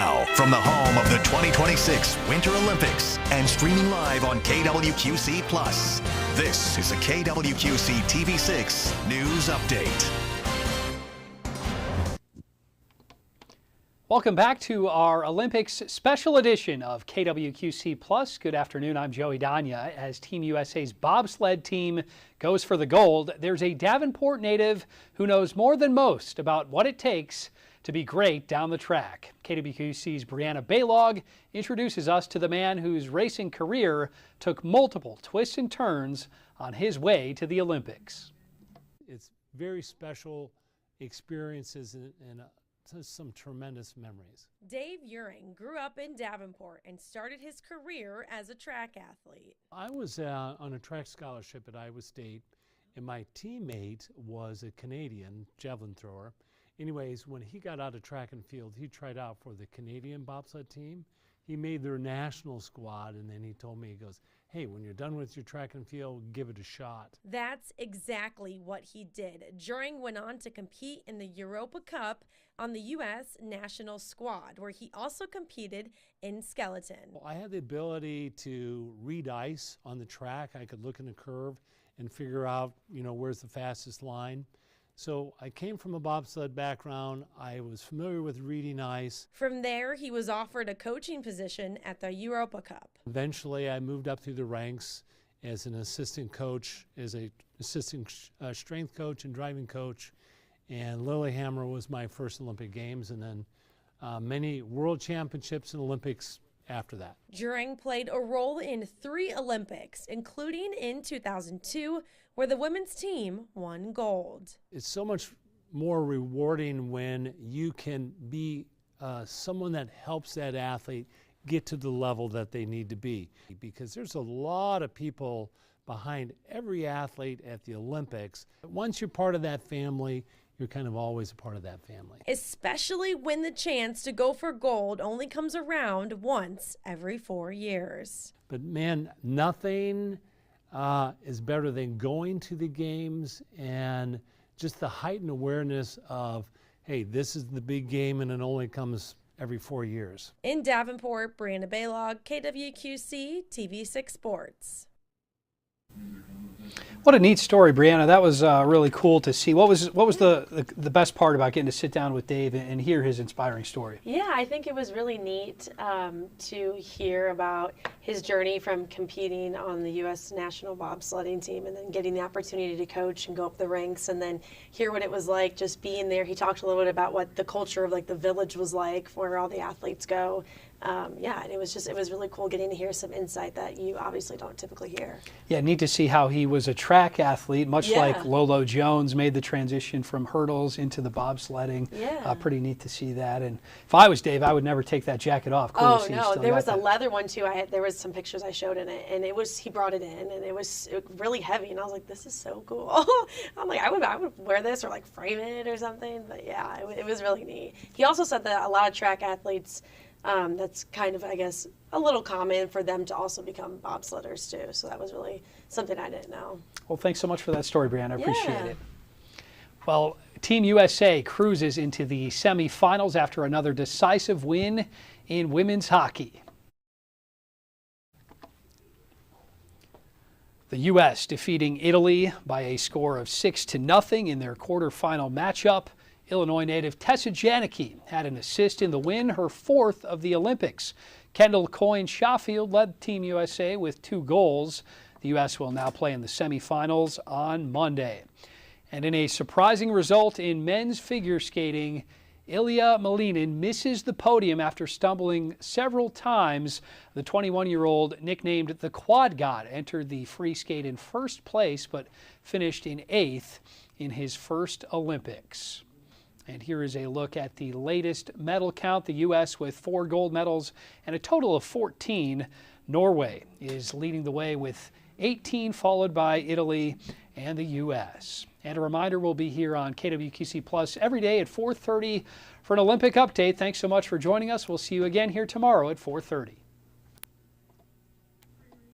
Now, from the home of the 2026 Winter Olympics and streaming live on KWQC+, this is a KWQC TV6 News Update. Welcome back to our Olympics special edition of KWQC+. Good afternoon, I'm Joey Donia. As Team USA's bobsled team goes for the gold, there's a Davenport native who knows more than most about what it takes to be great down the track. KWQC's Brianna Ballog introduces us to the man whose racing career took multiple twists and turns on his way to the Olympics. It's very special experiences and some tremendous memories. Dave Uring grew up in Davenport and started his career as a track athlete. I was on a track scholarship at Iowa State, and my teammate was a Canadian javelin thrower. Anyways, when he got out of track and field, he tried out for the Canadian bobsled team. He made their national squad, and then he told me, he goes, hey, when you're done with your track and field, give it a shot. That's exactly what he did. Uring went on to compete in the Europa Cup on the U.S. national squad, where he also competed in skeleton. I had the ability to read ice on the track. I could look in a curve and figure out, where's the fastest line. So I came from a bobsled background. I was familiar with reading ice. From there, he was offered a coaching position at the Europa Cup. Eventually, I moved up through the ranks as an assistant coach, as an assistant strength coach and driving coach. And Lillehammer was my first Olympic Games, and then many world championships and Olympics after that. Uring played a role in 3 Olympics, including in 2002, where the women's team won gold. It's so much more rewarding when you can be someone that helps that athlete get to the level that they need to be. Because there's a lot of people behind every athlete at the Olympics. Once you're part of that family, you're kind of always a part of that family. Especially when the chance to go for gold only comes around once every 4 years. But man, nothing is better than going to the games and just the heightened awareness of, hey, this is the big game and it only comes every 4 years. In Davenport, Brianna Ballog, KWQC TV6 Sports. What a neat story, Brianna. That was really cool to see. What was the best part about getting to sit down with Dave and hear his inspiring story? Yeah, I think it was really neat to hear about his journey from competing on the U.S. national bobsledding team and then getting the opportunity to coach and go up the ranks and then hear what it was like just being there. He talked a little bit about what the culture of the village was like, where all the athletes go. And it was really cool getting to hear some insight that you obviously don't typically hear. Yeah, neat to see how he was a track athlete, much like Lolo Jones made the transition from hurdles into the bobsledding. Yeah. Pretty neat to see that. And if I was Dave, I would never take that jacket off. Cool to see no, there was a leather one too. There was some pictures I showed in it, and he brought it in, and it was really heavy, and I was like, this is so cool. I'm like, I would wear this or frame it or something. But yeah, it was really neat. He also said that a lot of track athletes, that's kind of, I guess, a little common for them to also become bobsledders too. So that was really something I didn't know. Well, thanks so much for that story, Brianna. I appreciate it. Well, Team USA cruises into the semifinals after another decisive win in women's hockey. The U.S. defeating Italy by a score of 6-0 in their quarterfinal matchup. Illinois native Tessa Janicki had an assist in the win, her 4th of the Olympics. Kendall Coyne-Shawfield led Team USA with 2 goals. The U.S. will now play in the semifinals on Monday. And in a surprising result in men's figure skating, Ilya Malinin misses the podium after stumbling several times. The 21-year-old, nicknamed the Quad God, entered the free skate in first place but finished in 8th in his first Olympics. And here is a look at the latest medal count. The U.S. with 4 gold medals and a total of 14. Norway is leading the way with 18, followed by Italy and the U.S. And a reminder, we'll be here on KWQC Plus every day at 4:30 for an Olympic update. Thanks so much for joining us. We'll see you again here tomorrow at 4:30.